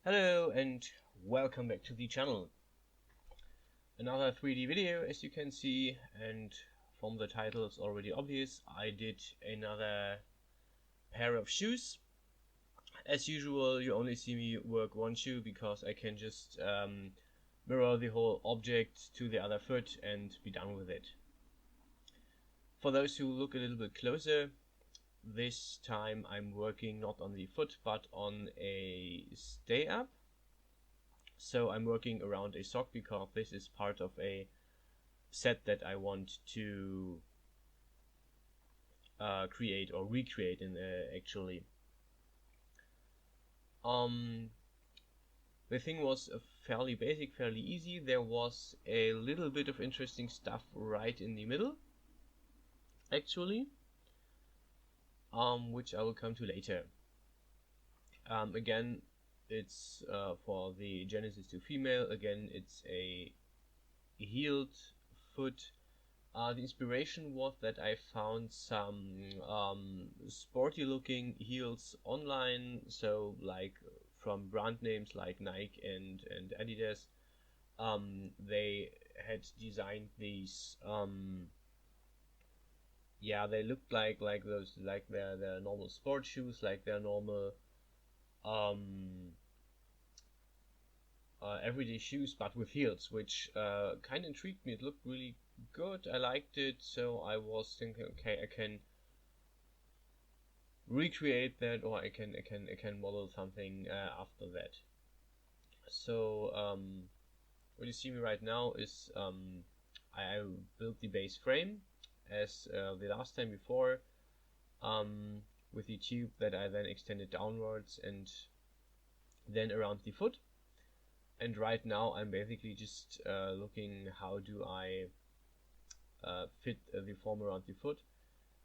Hello and welcome back to the channel. Another 3D video, as you can see, and from the title it's already obvious, I did another pair of shoes. As usual, you only see me work one shoe because I can just mirror the whole object to the other foot and be done with it. For those who look a little bit closer, this time I'm working not on the foot but on a stay up. So I'm working around a sock because this is part of a set that I want to create or recreate actually. The thing was fairly basic, fairly easy. There was a little bit of interesting stuff right in the middle, actually, which I will come to later. Again, it's for the Genesis to female. Again, it's a heeled foot. The inspiration was that I found some sporty looking heels online, so like from brand names like Nike and Adidas. They had designed these they looked like those, like their normal sport shoes, like their normal everyday shoes, but with heels, which kind of intrigued me. It looked really good. I liked it, so I was thinking, okay, I can recreate that, or I can model something after that. So what you see me right now is I built the base frame as the last time before, with the tube that I then extended downwards and then around the foot. And right now I'm basically just looking how do I fit the form around the foot.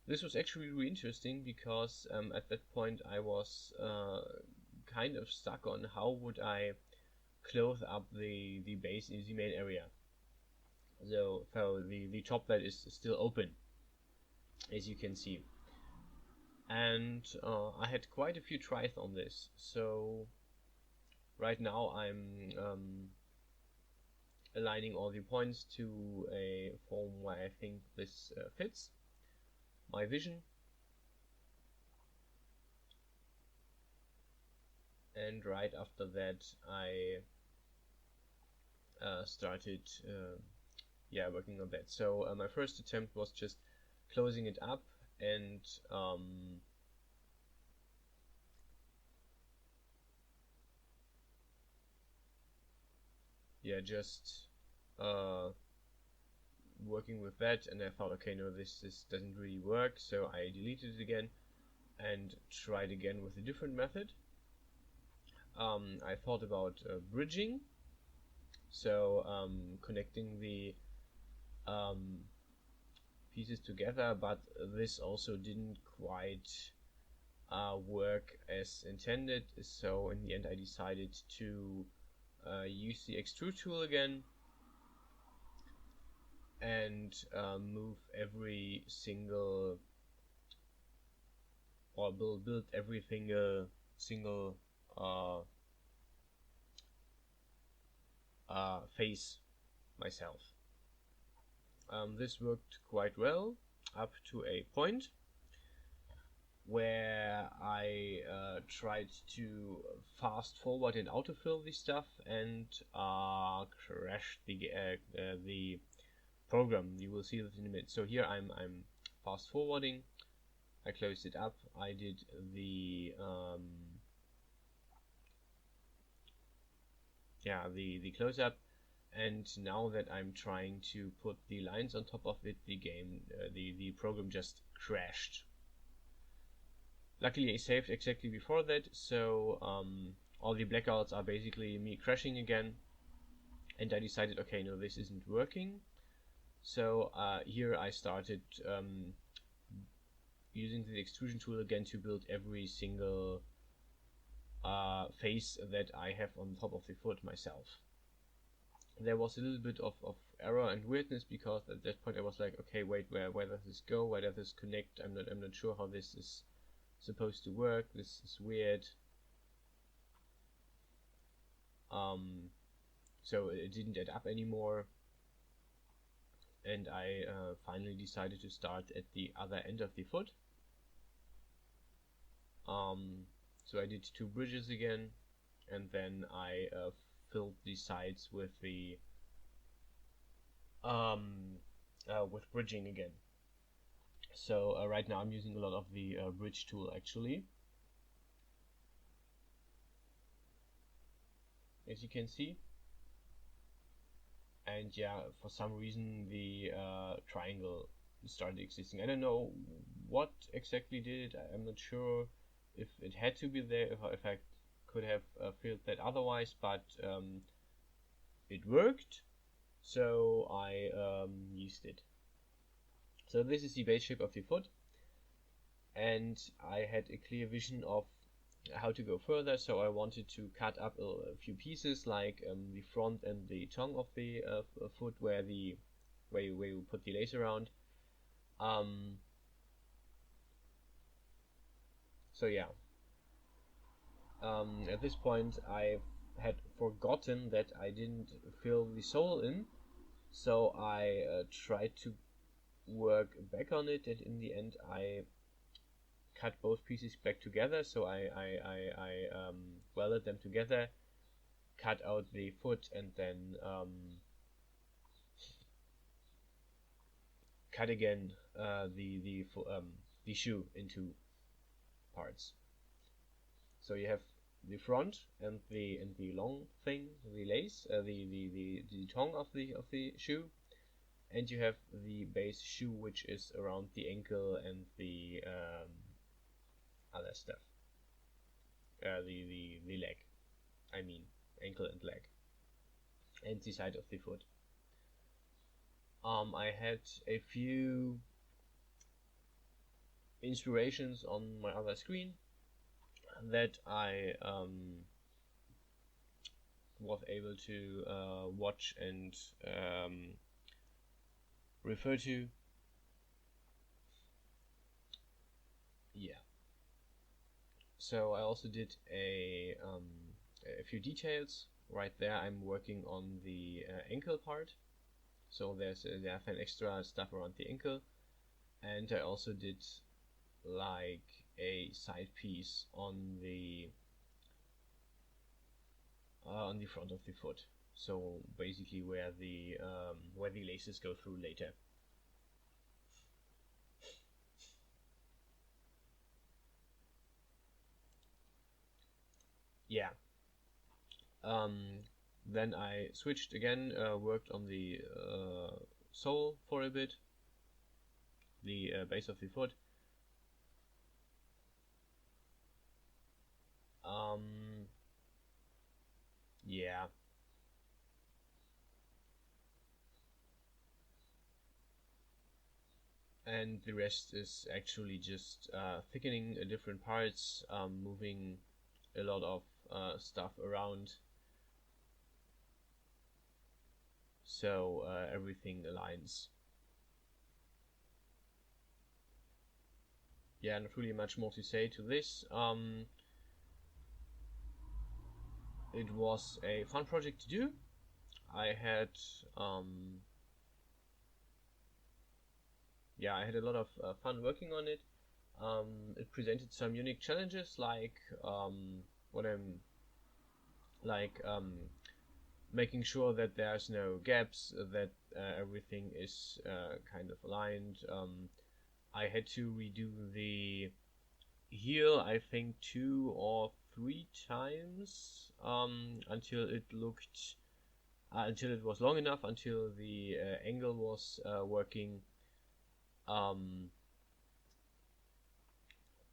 This was actually really interesting because at that point I was kind of stuck on how would I close up the base in the main area. So the top that is still open, as you can see. And I had quite a few tries on this. So right now I'm aligning all the points to a form where I think this fits my vision. And right after that I started working on that. So my first attempt was just closing it up and just working with that, and I thought, okay, no, this doesn't really work, so I deleted it again and tried again with a different method. I thought about bridging, so connecting the pieces together, but this also didn't quite work as intended, so in the end I decided to use the extrude tool again and move every single, or build every single face myself. This worked quite well up to a point where I tried to fast forward and autofill the stuff and crashed the program. You will see that in a minute. So here I'm fast forwarding. I closed it up. I did the the close up, and now that I'm trying to put the lines on top of it, the program just crashed. Luckily I saved exactly before that, so all the blackouts are basically me crashing again, and I decided, okay, no, this isn't working. So here I started using the extrusion tool again to build every single face that I have on top of the foot myself. There was a little bit of error and weirdness because at that point I was like, okay, wait, where does this go? Where does this connect? I'm not sure how this is supposed to work. This is weird. So it didn't add up anymore, and I finally decided to start at the other end of the foot. So I did 2 bridges again, and then I filled the sides with the with bridging again. So right now I'm using a lot of the bridge tool actually, as you can see. And yeah, for some reason the triangle started existing. I don't know what exactly did it. I'm not sure if it had to be there, if I could have filled that otherwise, but it worked, so I used it. So this is the base shape of the foot, and I had a clear vision of how to go further. So I wanted to cut up a few pieces, like the front and the tongue of the foot, where you put the lace around. So yeah, at this point I had forgotten that I didn't fill the sole in, so I tried to work back on it, and in the end I cut both pieces back together. So I welded them together, cut out the foot, and then cut again the shoe into parts. So you have the front and the long thing, the lace, the tongue of the shoe, and you have the base shoe, which is around the ankle and the other stuff. The leg, I mean ankle and leg, and the side of the foot. I had a few inspirations on my other screen that I was able to watch and refer to. Yeah. So I also did a few details. Right there I'm working on the ankle part. So there's an extra stuff around the ankle. And I also did like a side piece on the front of the foot. So basically where the laces go through later. Yeah. Then I switched again, worked on the sole for a bit, the base of the foot. Yeah. And the rest is actually just thickening different parts, moving a lot of stuff around, so everything aligns. Yeah, not really much more to say to this. It was a fun project to do. I had I had a lot of fun working on it. It presented some unique challenges, like what I'm like making sure that there's no gaps, that everything is kind of aligned. I had to redo the heel, I think 2 or 3 times until it looked until it was long enough, until the angle was working.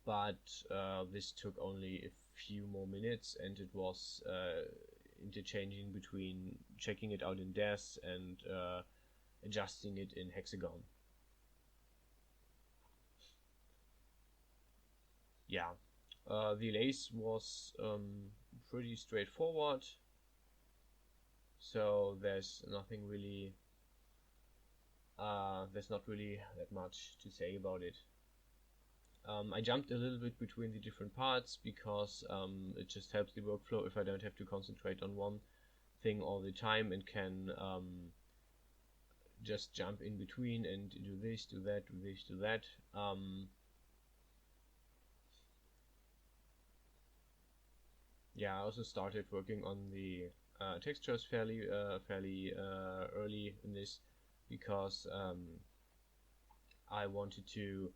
But this took only a few more minutes, and it was interchanging between checking it out in DES and adjusting it in Hexagon. Yeah, the lace was pretty straightforward, so there's nothing really there's not really that much to say about it. I jumped a little bit between the different parts because it just helps the workflow if I don't have to concentrate on one thing all the time and can just jump in between and do this, do that, do this, do that. Yeah, I also started working on the textures fairly early in this because I wanted to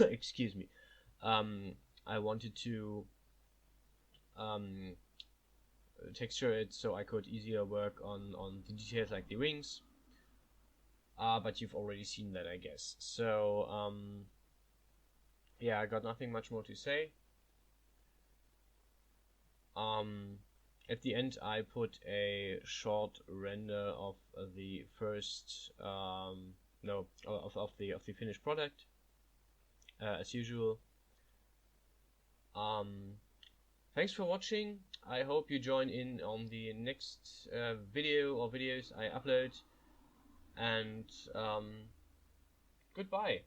excuse me. I wanted to texture it so I could easier work on the details like the wings. But you've already seen that, I guess. So yeah, I got nothing much more to say. At the end, I put a short render of the first of the finished product, as usual. Thanks for watching. I hope you join in on the next video or videos I upload, and goodbye.